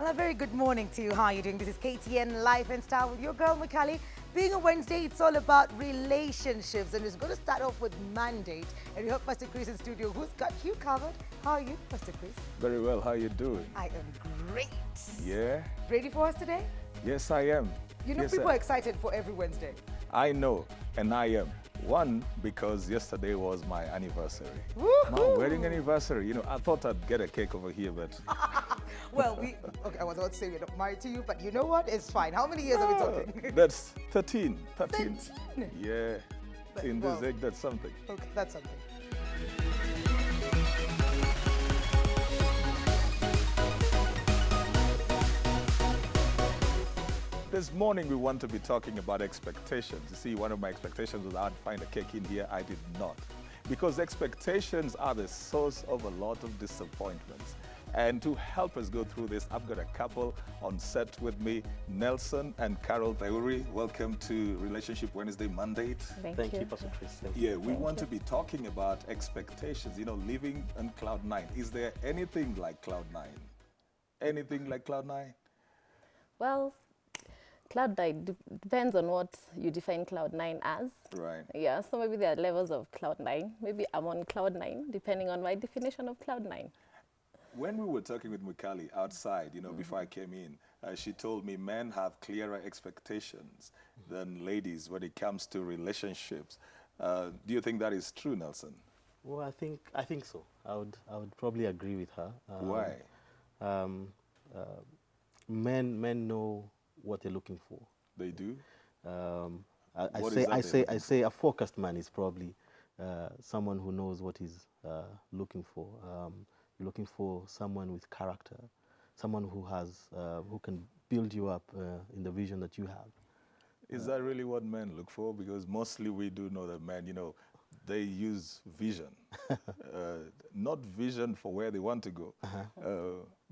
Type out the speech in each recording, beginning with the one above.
Well, a very good morning to you. How are you doing? This is KTN Life and Style with your girl, Mwikali. Being a Wednesday, it's all about relationships. And we're going to start off with mandate. And we have Pastor Chris in studio, who's got you covered. How are you, Pastor Chris? Very well. How are you doing? I am great. Yeah? Ready for us today? Yes, I am. You know, yes, people are excited for every Wednesday. I know, and I am. One, because yesterday was my anniversary. Woohoo! My wedding anniversary. You know, I thought I'd get a cake over here, but... Well, okay, I was about to say we're not married to you, but you know what? It's fine. How many years are we talking? That's 13. 13? Yeah. But, In this age, that's something. Okay, that's something. This morning, we want to be talking about expectations. You see, one of my expectations was I'd find a cake in here. I did not. Because expectations are the source of a lot of disappointments. And to help us go through this, I've got a couple on set with me, Nelson and Carol Theuri. Welcome to Relationship Wednesday Mandate. Thank you, Pastor Chris. Yeah, we want to be talking about expectations, you know, living on cloud nine. Is there anything like cloud nine? Anything like cloud nine? Well, cloud nine depends on what you define cloud nine as. Right. Yeah, so maybe there are levels of cloud nine. Maybe I'm on cloud nine, depending on my definition of cloud nine. When we were talking with Mwikali outside, you know, before I came in, she told me men have clearer expectations than ladies when it comes to relationships. Do you think that is true, Nelson? Well, I think so. I would probably agree with her. Why? Men know what they're looking for. They do? I say a focused man is probably someone who knows what he's looking for. You're looking for someone with character, someone who has who can build you up in the vision that you have. Is that really what men look for? Because mostly we do know that men, you know, they use vision. Not vision for where they want to go,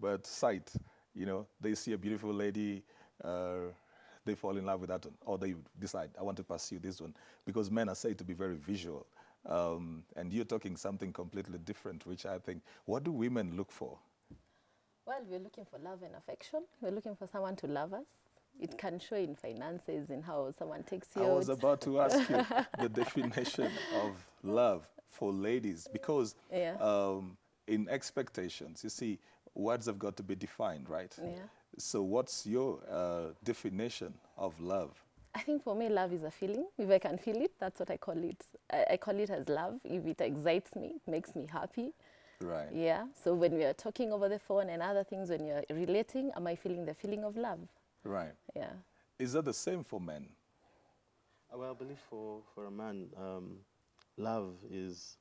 but sight. You know, they see a beautiful lady, they fall in love with that one, or they decide, I want to pursue this one. Because men are said to be very visual. And you're talking something completely different, which I think, what do women look for? Well, we're looking for love and affection. We're looking for someone to love us. It can show in finances, in how someone takes you out. I was about to ask you the definition of love for ladies, because in expectations, you see, words have got to be defined, right? Yeah. So what's your definition of love? I think for me, love is a feeling. If I can feel it, that's what I call it. I call it as love. If it excites me, it makes me happy. Right. Yeah. So when we are talking over the phone and other things, when you're relating, am I feeling the feeling of love? Right. Yeah. Is that the same for men? Well, I believe for a man, love is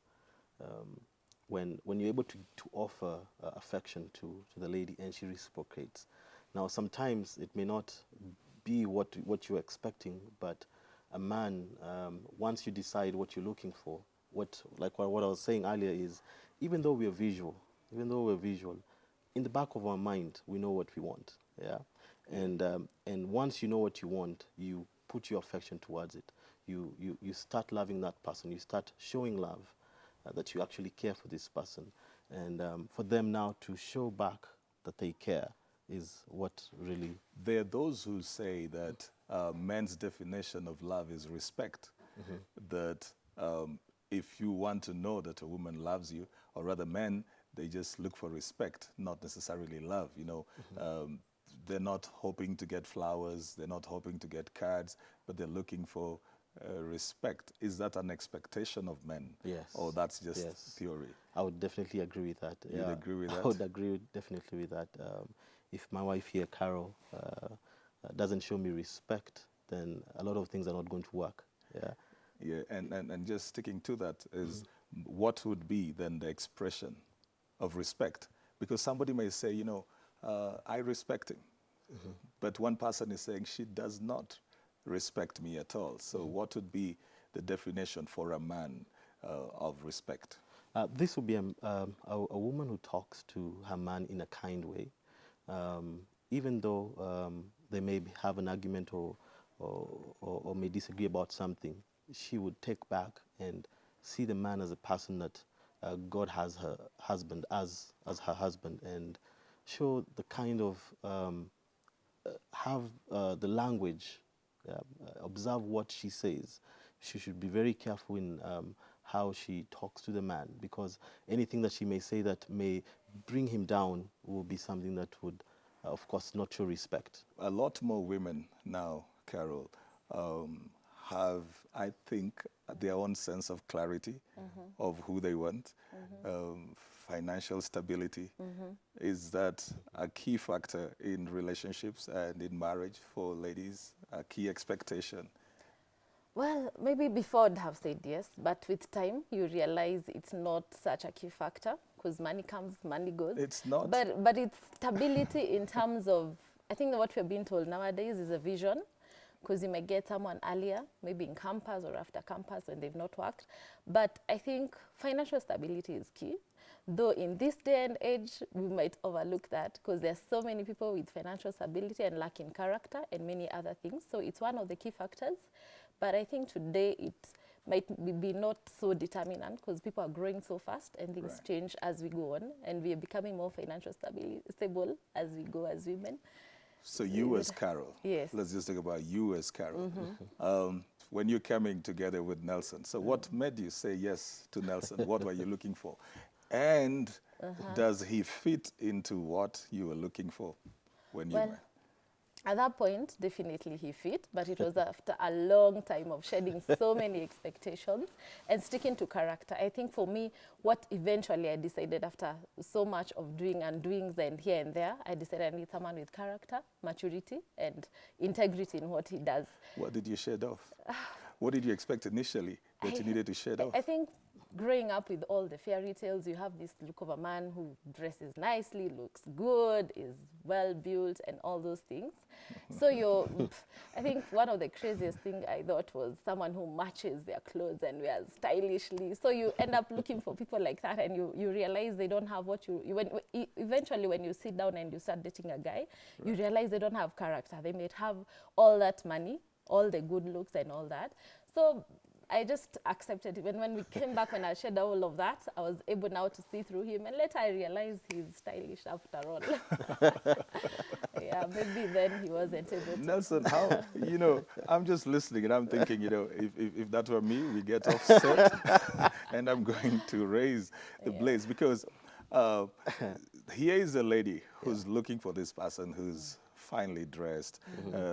when you're able to offer affection to the lady and she reciprocates. Now, sometimes it may not be what you're expecting, but a man, once you decide what you're looking for, what I was saying earlier is, even though we're visual, in the back of our mind, we know what we want, yeah? And once you know what you want, you put your affection towards it. You start loving that person. You start showing love, that you actually care for this person. And for them now to show back that they care is what really... There are those who say that men's definition of love is respect. That if you want to know that a woman loves you, or rather men, they just look for respect, not necessarily love, you know. They're not hoping to get flowers, they're not hoping to get cards, but they're looking for respect. Is that an expectation of men? Yes. Or that's just theory? I would definitely agree with that. You'd agree with that? I would agree definitely with that. If my wife here, Carol, doesn't show me respect, then a lot of things are not going to work. Yeah. Yeah, and just sticking to that is what would be then the expression of respect? Because somebody may say, you know, I respect him. But one person is saying she does not respect me at all. So what would be the definition for a man of respect? This would be a woman who talks to her man in a kind way. Even though they may have an argument or may disagree about something, she would take back and see the man as a person that God has her husband as her husband, and show the kind of, have the language, observe what she says. She should be very careful in how she talks to the man, because anything that she may say that may bring him down will be something that would, of course, not show respect. A lot more women now, Carol, have, I think, their own sense of clarity of who they want, financial stability. Is that a key factor in relationships and in marriage for ladies, a key expectation? Well, maybe before I'd have said yes, but with time you realize it's not such a key factor, because money comes, money goes. It's not. But it's stability in terms of, I think that what we're being told nowadays is a vision, because you may get someone earlier, maybe in campus or after campus when they've not worked. But I think financial stability is key. Though in this day and age, we might overlook that, because there's so many people with financial stability and lacking character and many other things. So it's one of the key factors. But I think today it might be not so determinant, because people are growing so fast and things change as we go on, and we are becoming more financially stable as we go as women. So you as Carol, yes. Let's just talk about you as Carol. When you're coming together with Nelson, so what made you say yes to Nelson? What were you looking for? And does he fit into what you were looking for when you met? At that point, definitely he fit, but it was after a long time of shedding so many expectations and sticking to character. I think for me, what eventually I decided after so much of doing and doings and here and there, I decided I need someone with character, maturity, and integrity in what he does. What did you shed off? What did you expect initially that you needed to shed off? I think growing up with all the fairy tales, you have this look of a man who dresses nicely, looks good, is well built, and all those things. So I think one of the craziest thing I thought was someone who matches their clothes and wears stylishly. So you end up looking for people like that, and you realize they don't have what eventually when you sit down and you start dating a guy, you realize they don't have character. They may have all that money, all the good looks and all that. So I just accepted it. When we came back, when I shared all of that, I was able now to see through him. And later I realized he's stylish after all. Yeah, maybe then he wasn't able to. Nelson, how, I'm just listening and I'm thinking, if that were me, we get offset and I'm going to raise the blaze, because here is a lady who's looking for this person who's finely dressed,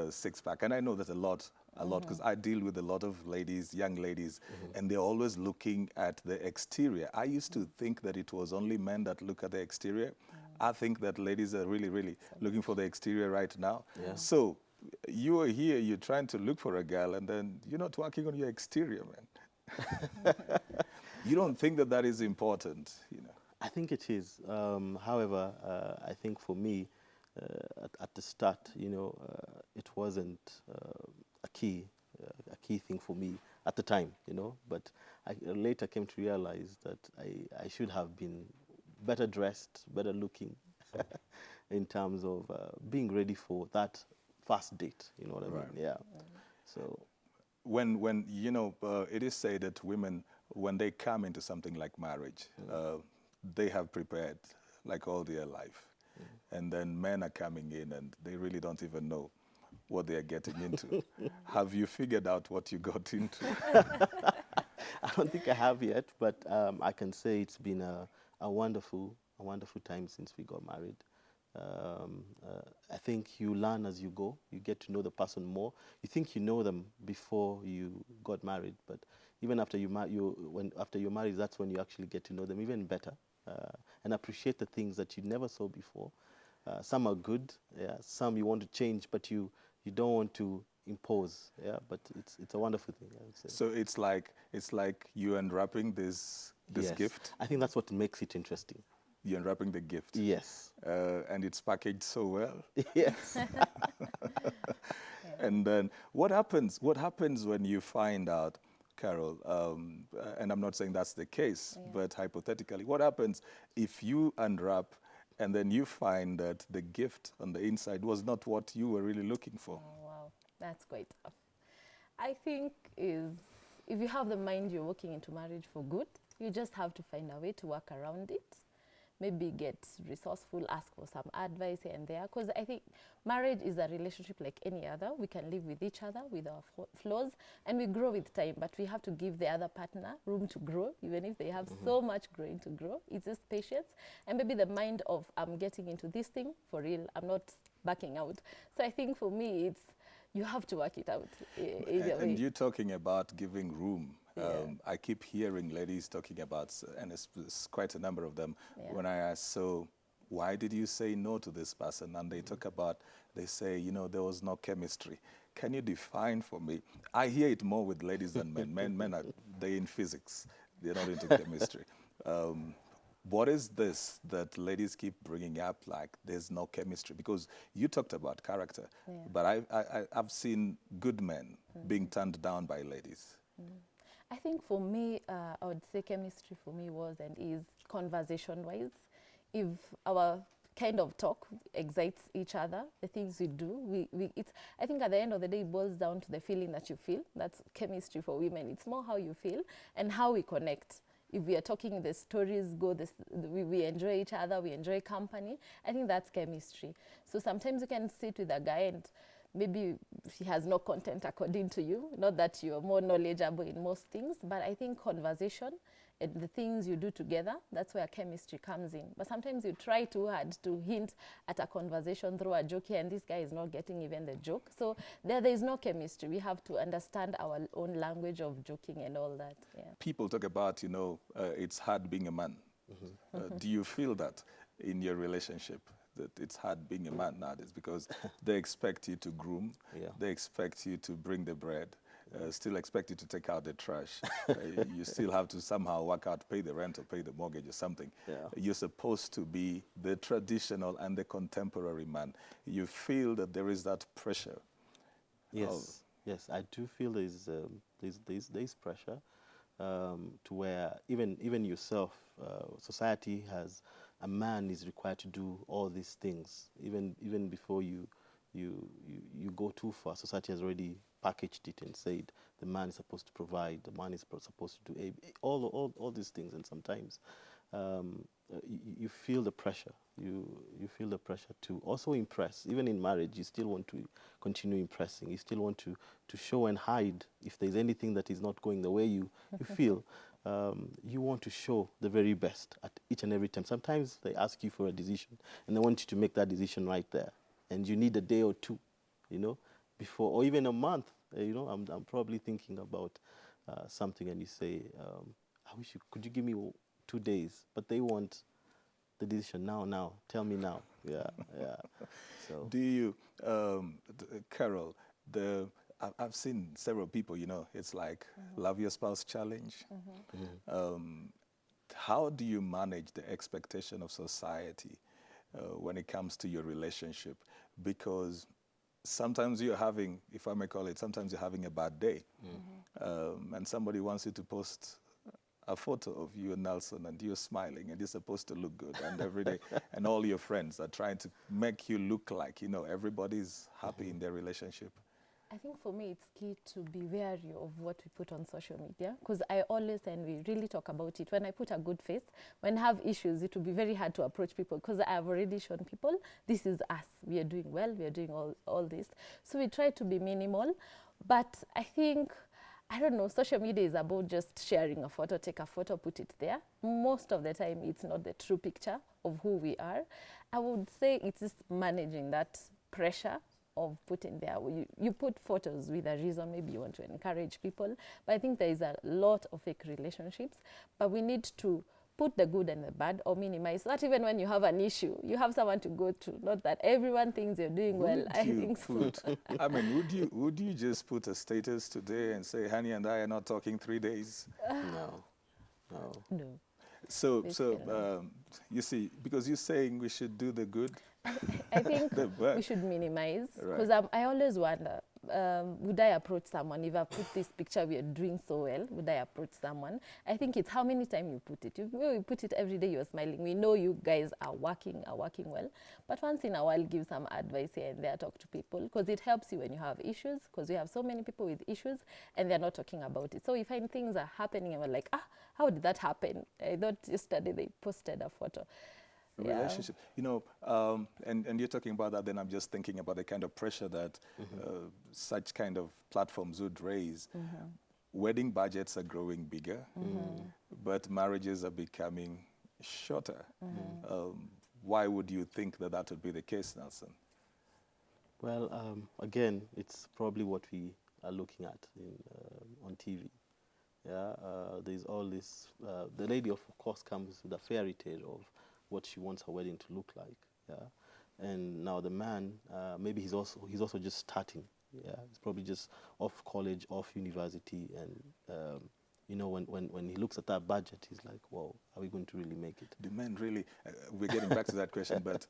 six-pack. And I know that a lot, because I deal with a lot of ladies, young ladies, and they're always looking at the exterior. I used to think that it was only men that look at the exterior. I think that ladies are really, really looking for the exterior right now. Yeah. So you are here, you're trying to look for a girl, and then you're not working on your exterior, man. You don't think that that is important, I think it is. However, I think for me, at the start, it wasn't a key thing for me at the time, But I later came to realize that I should have been better dressed, better looking, in terms of being ready for that first date. You know what I mean? Yeah. So when it is said that women, when they come into something like marriage, they have prepared like all their life. And then men are coming in and they really don't even know what they are getting into. Have you figured out what you got into? I don't think I have yet, but I can say it's been a wonderful time since we got married. I think you learn as you go. You get to know the person more. You think you know them before you got married, but even after after you're married, that's when you actually get to know them even better and appreciate the things that you never saw before. Some are good, some you want to change, but you don't want to impose, but it's a wonderful thing, I would say. So it's like you unwrapping this gift? I think that's what makes it interesting. You're unwrapping the gift? Yes. And it's packaged so well? Yes. And then what happens when you find out, Carol, and I'm not saying that's the case, but hypothetically, what happens if you unwrap and then you find that the gift on the inside was not what you were really looking for? Oh, wow, that's quite tough. I think if you have the mind you're walking into marriage for good, you just have to find a way to work around it. maybe get resourceful, ask for some advice here and there. Because I think marriage is a relationship like any other. We can live with each other with our flaws, and we grow with time, but we have to give the other partner room to grow, even if they have so much growing to grow. It's just patience, and maybe the mind of, I'm getting into this thing for real, I'm not backing out. So I think for me, it's, you have to work it out either way. And you're talking about giving room. Yeah. I keep hearing ladies talking about, and it's quite a number of them, Yeah. when I ask, so why did you say no to this person? And they talk about, they say, you know, there was no chemistry. Can you define for me? I hear it more with ladies than men. Men are, they in physics. They're not into chemistry. What is this that ladies keep bringing up, like there's no chemistry? Because you talked about character, but I've seen good men being turned down by ladies. I think for me, I would say chemistry for me was and is conversation-wise. If our kind of talk excites each other, the things we do, I think at the end of the day, it boils down to the feeling that you feel. That's chemistry for women. It's more how you feel and how we connect. If we are talking, the stories go, we enjoy each other, we enjoy company, I think that's chemistry. So sometimes you can sit with a guy and maybe he has no content according to you, not that you're more knowledgeable in most things, but I think conversation and the things you do together, that's where chemistry comes in. But sometimes you try too hard to hint at a conversation through a joke here, and this guy is not getting even the joke. So there is no chemistry. We have to understand our own language of joking and all that. Yeah. People talk about, you know, it's hard being a man. Do you feel that in your relationship, that it's hard being a man nowadays? Because they expect you to groom, they expect you to bring the bread, still expect you to take out the trash. You still have to somehow work out, pay the rent or pay the mortgage or something. You're supposed to be the traditional and the contemporary man. You feel that there is that pressure? Yes, yes, I do feel there's pressure to where even yourself, society has, a man is required to do all these things. Even before you go too far, society has already packaged it and said the man is supposed to provide, the man is supposed to do all these things, and sometimes you feel the pressure. You feel the pressure to also impress. Even in marriage, you still want to continue impressing. You still want to show and hide if there's anything that is not going the way you feel. You want to show the very best at each and every time. Sometimes they ask you for a decision, and they want you to make that decision right there. And you need a day or two, you know, before, or even a month. You know, I'm probably thinking about something, and you say, I wish could you give me 2 days? But they want the decision now. Tell me now. Yeah. So. Do you, Carol, I've seen several people, you know, it's like love your spouse challenge. How do you manage the expectation of society when it comes to your relationship? Because sometimes you're having, if I may call it, sometimes you're having a bad day. And somebody wants you to post a photo of you and Nelson, and you're smiling, and you're supposed to look good, and every day, and all your friends are trying to make you look like, you know, everybody's happy in their relationship. I think for me, it's key to be wary of what we put on social media, because I always, and we really talk about it, when I put a good face, when I have issues, it will be very hard to approach people, because I have already shown people, this is us, we are doing well, we are doing all this. So we try to be minimal, but I think, I don't know, social media is about just sharing a photo, take a photo, put it there. Most of the time, it's not the true picture of who we are. I would say it's just managing that pressure of putting there. You put photos with a reason, maybe you want to encourage people, but I think there is a lot of fake relationships, but we need to put the good and the bad, or minimize that. Even when you have an issue, you have someone to go to, not that everyone thinks you're doing well. I think so. I mean, would you just put a status today and say, honey and I are not talking 3 days? No. So you see, because you're saying we should do the good. I think we should minimize, because I always wonder, would I approach someone if I put this picture, we are doing so well, would I approach someone? I think it's how many times you put it. If you put it every day, you're smiling. We know you guys are working well, but once in a while, give some advice here and there, talk to people, because it helps you when you have issues, because we have so many people with issues and they're not talking about it. So if things are happening and we're like, how did that happen? I thought yesterday they posted a photo. Yeah. relationship. You know, and you're talking about that, then I'm just thinking about the kind of pressure that such kind of platforms would raise. Wedding budgets are growing bigger, but marriages are becoming shorter. Why would you think that that would be the case, Nelson? Well, again, it's probably what we are looking at on TV. Yeah, there's all this. The lady, of course, comes with a fairy tale of what she wants her wedding to look like. Yeah, and now the man, maybe he's also just starting. Yeah, he's probably just off college, off university, and you know, when he looks at that budget, he's like, "Whoa, are we going to really make it?" Do men really? We're getting back to that question, but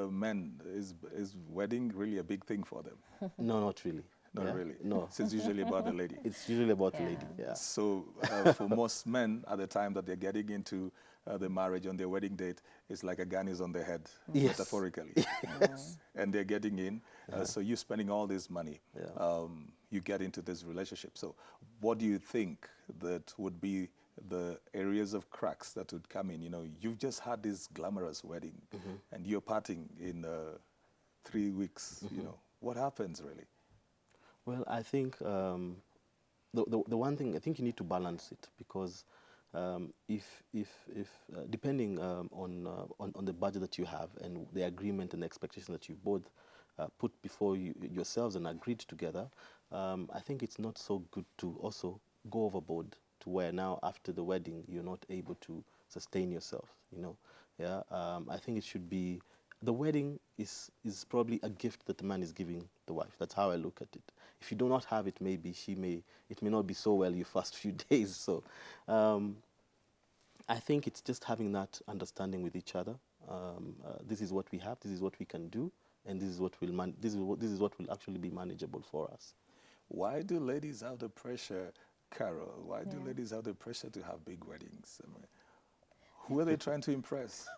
men, is wedding really a big thing for them? No, not really. Not Yeah? really. No. So it's usually about the lady. It's usually about the Yeah. lady. Yeah. So for most men, at the time that they're getting into the marriage on their wedding date, it's like a gun is on their head, Yes. metaphorically. And they're getting in. So you're spending all this money. Yeah. You get into this relationship. So what do you think that would be the areas of cracks that would come in? You know, you've just had this glamorous wedding, and you're parting in 3 weeks. You know, what happens really? Well, I think the one thing, I think you need to balance it, because if depending on the budget that you have and the agreement and the expectation that you both put before yourselves and agreed together, I think it's not so good to also go overboard to where now after the wedding you're not able to sustain yourself. You know, yeah. I think it should be, the wedding is probably a gift that the man is giving the wife. That's how I look at it. If you do not have it, maybe it may not be so well your first few days. So I think it's just having that understanding with each other. This is what we have, this is what we can do, and this is what will actually be manageable for us. Why do ladies have the pressure, Carol? Why do ladies have the pressure to have big weddings? I mean, who are they trying to impress?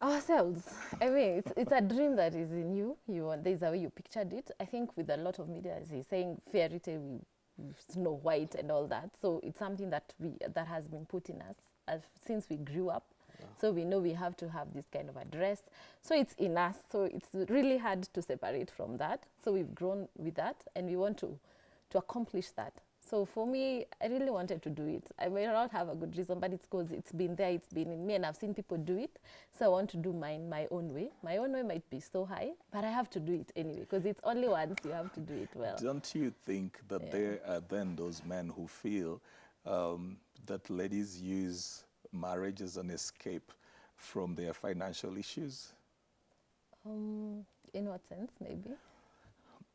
Ourselves. I mean, it's a dream that is in you. There's a way you pictured it. I think with a lot of media, as he's saying, fairy tale, Snow White and all that. So it's something that has been put in us since we grew up. Yeah. So we know we have to have this kind of a dress. So it's in us. So it's really hard to separate from that. So we've grown with that, and we want to accomplish that. So for me, I really wanted to do it. I may not have a good reason, but it's because it's been there, it's been in me, and I've seen people do it. So I want to do mine my own way. My own way might be so high, but I have to do it anyway, because it's only once, you have to do it well. Don't you think that there are then those men who feel that ladies use marriage as an escape from their financial issues? In what sense, maybe?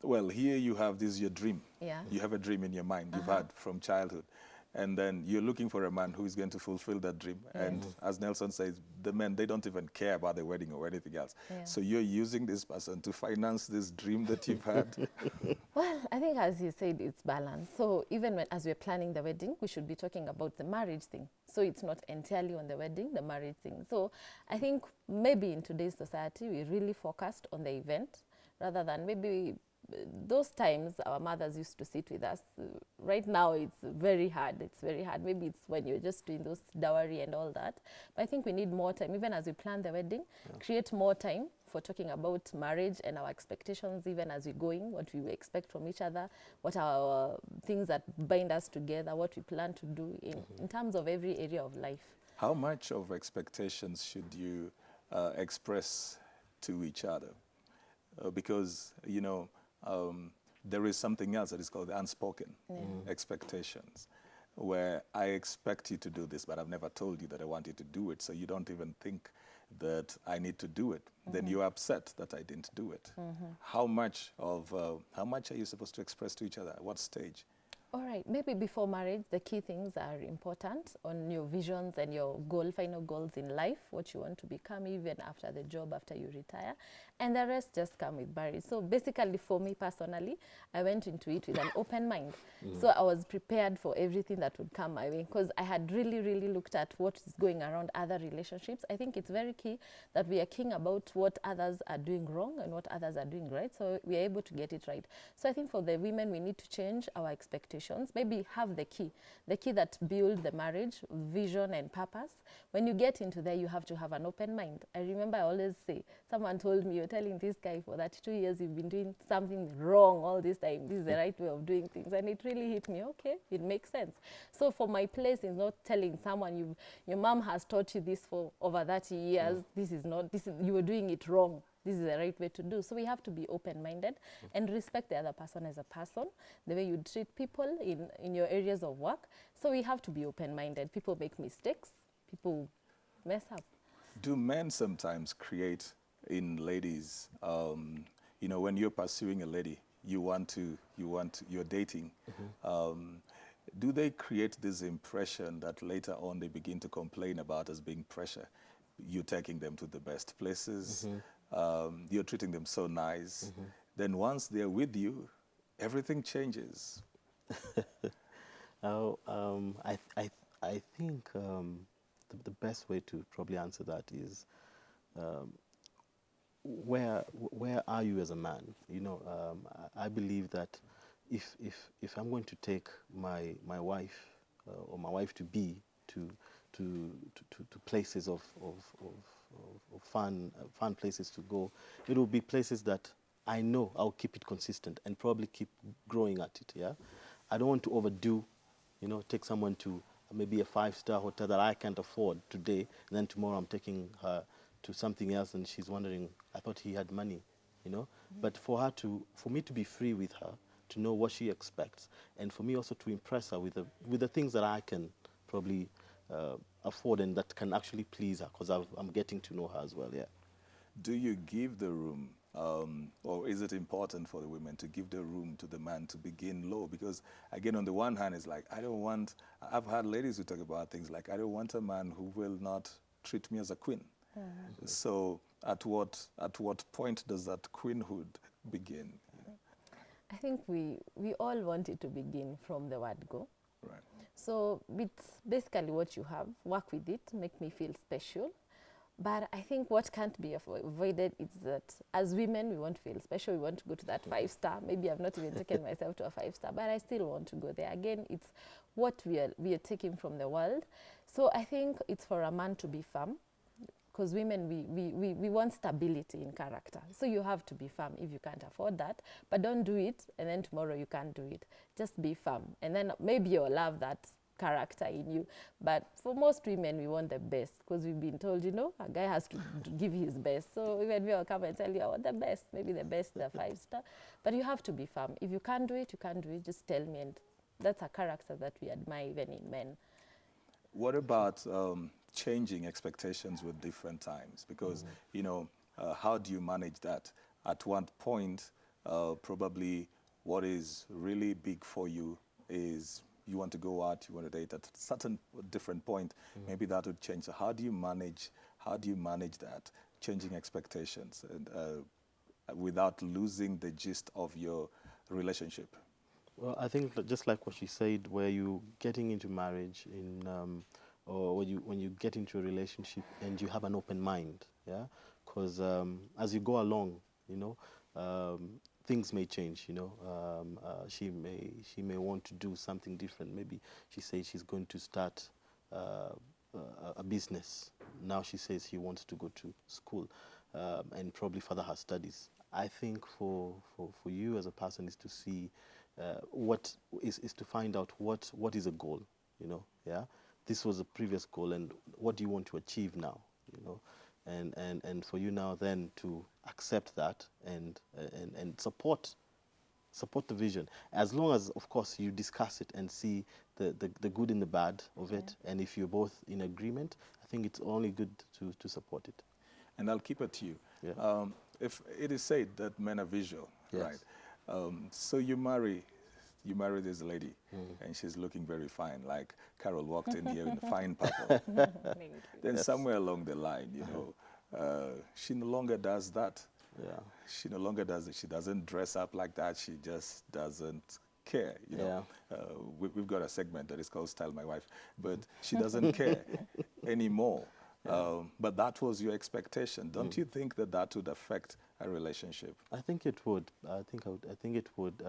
Well, here you have your dream. Yeah. You have a dream in your mind you've had from childhood. And then you're looking for a man who is going to fulfill that dream. And as Nelson says, the men, they don't even care about the wedding or anything else. Yeah. So you're using this person to finance this dream that you've had. Well, I think as you said, it's balance. So even as we're planning the wedding, we should be talking about the marriage thing. So it's not entirely on the wedding, the marriage thing. So I think maybe in today's society, we really focused on the event rather than maybe those times our mothers used to sit with us. Right now it's very hard. It's very hard. Maybe it's when you're just doing those dowry and all that. But I think we need more time, even as we plan the wedding, create more time for talking about marriage and our expectations, even as we're going, what we expect from each other, what are our things that bind us together, what we plan to do in terms of every area of life. How much of expectations should you express to each other? Because, you know, there is something else that is called the unspoken expectations, where I expect you to do this, but I've never told you that I want you to do it, so you don't even think that I need to do it. Then you're upset that I didn't do it. How much are you supposed to express to each other? At what stage? All right, maybe before marriage, the key things are important on your visions and your final goals in life, what you want to become even after the job, after you retire. And the rest just come with marriage. So basically for me personally, I went into it with an open mind. So I was prepared for everything that would come my way, because I had really, really looked at what is going around other relationships. I think it's very key that we are keen about what others are doing wrong and what others are doing right, so we are able to get it right. So I think for the women, we need to change our expectations. conditions. Maybe have the key that builds the marriage, vision and purpose. When you get into there, you have to have an open mind. I remember I always say, someone told me, you're telling this guy for that 2 years you've been doing something wrong all this time. This is the right way of doing things. And it really hit me. Okay, it makes sense. So for my place is not telling someone your mom has taught you this for over 30 years. You were doing it wrong. This is the right way to do. So we have to be open-minded and respect the other person as a person, the way you treat people in your areas of work. So we have to be open-minded. People make mistakes. People mess up. Do men sometimes create in ladies, you know, when you're pursuing a lady, you're dating, do they create this impression that later on they begin to complain about as being pressure? You're taking them to the best places, you're treating them so nice. Then once they're with you, everything changes. I think the best way to probably answer that is where are you as a man? You know, I believe that if I'm going to take my wife or my wife to be to places of fun places to go, it will be places that I know I'll keep it consistent and probably keep growing at it. Yeah, I don't want to overdo. You know, take someone to maybe a 5-star hotel that I can't afford today, and then tomorrow I'm taking her to something else, and she's wondering, I thought he had money, you know. But for me to be free with her, to know what she expects, and for me also to impress her with the things that I can probably afford and that can actually please her, because I'm getting to know her as well. Yeah. Do you give the room, or is it important for the women to give the room to the man to begin low? Because again, on the one hand, it's like, I've had ladies who talk about things like, I don't want a man who will not treat me as a queen. So at what point does that queenhood begin? I think we all want it to begin from the word go. Right. So it's basically what you have, work with it, make me feel special. But I think what can't be avoided is that as women, we want to feel special. We want to go to that 5-star. Maybe I've not even taken myself to a 5-star, but I still want to go there. Again, it's what we are taking from the world. So I think it's for a man to be firm, because women, we want stability in character. So you have to be firm if you can't afford that. But don't do it, and then tomorrow you can't do it. Just be firm. And then maybe you'll love that character in you. But for most women, we want the best, because we've been told, you know, a guy has to give his best. So even we will come and tell you, I want the best, maybe the best, the 5-star. But you have to be firm. If you can't do it, you can't do it. Just tell me. And that's a character that we admire even in men. What about changing expectations with different times? Because, you know, how do you manage that? At one point, probably what is really big for you is you want to go out, you want to date at a certain different point, maybe that would change. So how do you manage that, changing expectations and without losing the gist of your relationship? Well, I think that just like what she said, where you getting into marriage or when you get into a relationship and you have an open mind, yeah, because as you go along, you know, things may change. You know, she may want to do something different. Maybe she says she's going to start a business. Now she says she wants to go to school and probably further her studies. I think for you as a person is to see what is to find out what is a goal. You know, yeah. This was a previous goal, and what do you want to achieve now? You know, and for you now then to accept that and support the vision, as long as of course you discuss it and see the good and the bad of it, and if you're both in agreement, I think it's only good to support it. And I'll keep it to you. Yeah. If it is said that men are visual, Yes. right? So you marry this lady, and she's looking very fine, like Carol walked in here in a fine purple. Then somewhere along the line, you know, she no longer does that. Yeah. She no longer does it. She doesn't dress up like that. She just doesn't care. You know, we've got a segment that is called "Style My Wife," but she doesn't care anymore. But that was your expectation. Don't you think that would affect a relationship? I think it would. I think it would.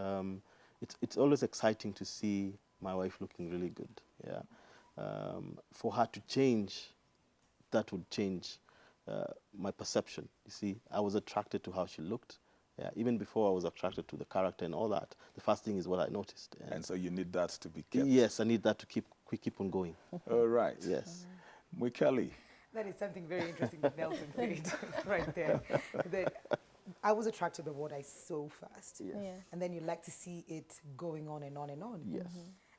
it's always exciting to see my wife looking really good. Yeah, for her to change, that would change my perception. You see, I was attracted to how she looked. Yeah, even before I was attracted to the character and all that. The first thing is what I noticed. And so you need that to be kept. Yes, I need that to keep on going. All right. Yes. Mwikali. That is something very interesting that Nelson said right there. That I was attracted by what I saw first. Yes. Yeah. And then you like to see it going on and on and on. Yes.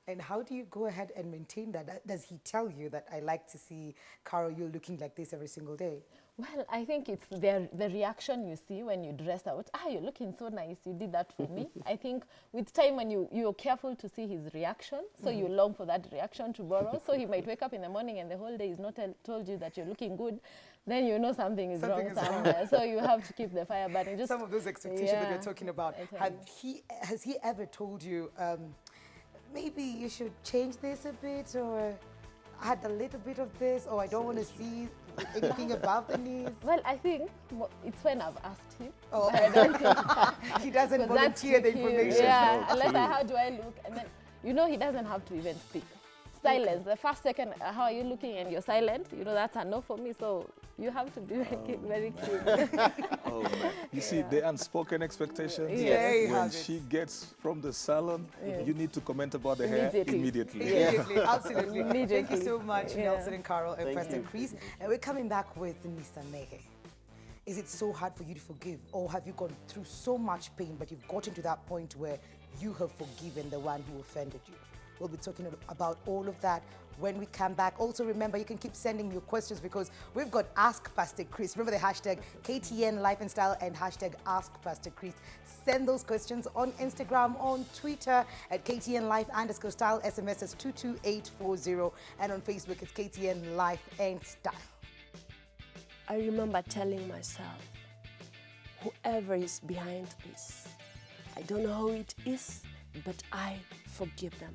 And how do you go ahead and maintain that? Does he tell you that I like to see, Carol, you're looking like this every single day? Well, I think it's the reaction you see when you dress out. Ah, you're looking so nice. You did that for me. I think with time when you're careful to see his reaction, so you long for that reaction to borrow. So he might wake up in the morning and the whole day is not told you that you're looking good. Then you know something is wrong somewhere. So you have to keep the fire burning. Just some of those expectations that you're talking about. Has he ever told you, maybe you should change this a bit, or add a little bit of this, or I don't want to see anything above the knees? Well, I think it's when I've asked him. Oh, I don't think he doesn't 'cause volunteer the that's tricky. information. Yeah, No unless clue. how do I look? And then, you know, he doesn't have to even speak. Silence. The first second, how are you looking? And you're silent. You know, that's a no for me. So you have to be very clear. Oh, man. You see, the unspoken expectations. There you When have it. she gets from the salon, you need to comment about the hair Immediately. immediately. Immediately, absolutely. Thank you Immediately. so much, Yeah. Nelson and Carol and Thank Preston you. Chris. And we're coming back with Mr. Nehe. Is it so hard for you to forgive, or have you gone through so much pain, but you've gotten to that point where you have forgiven the one who offended you? We'll be talking about all of that when we come back. Also, remember, you can keep sending your questions because we've got Ask Pastor Chris. Remember the hashtag KTN Life and Style and hashtag Ask Pastor Chris. Send those questions on Instagram, on Twitter at KTN Life_Style. SMS is 22840. And on Facebook, it's KTN Life and Style. I remember telling myself, whoever is behind this, I don't know who it is, but I forgive them.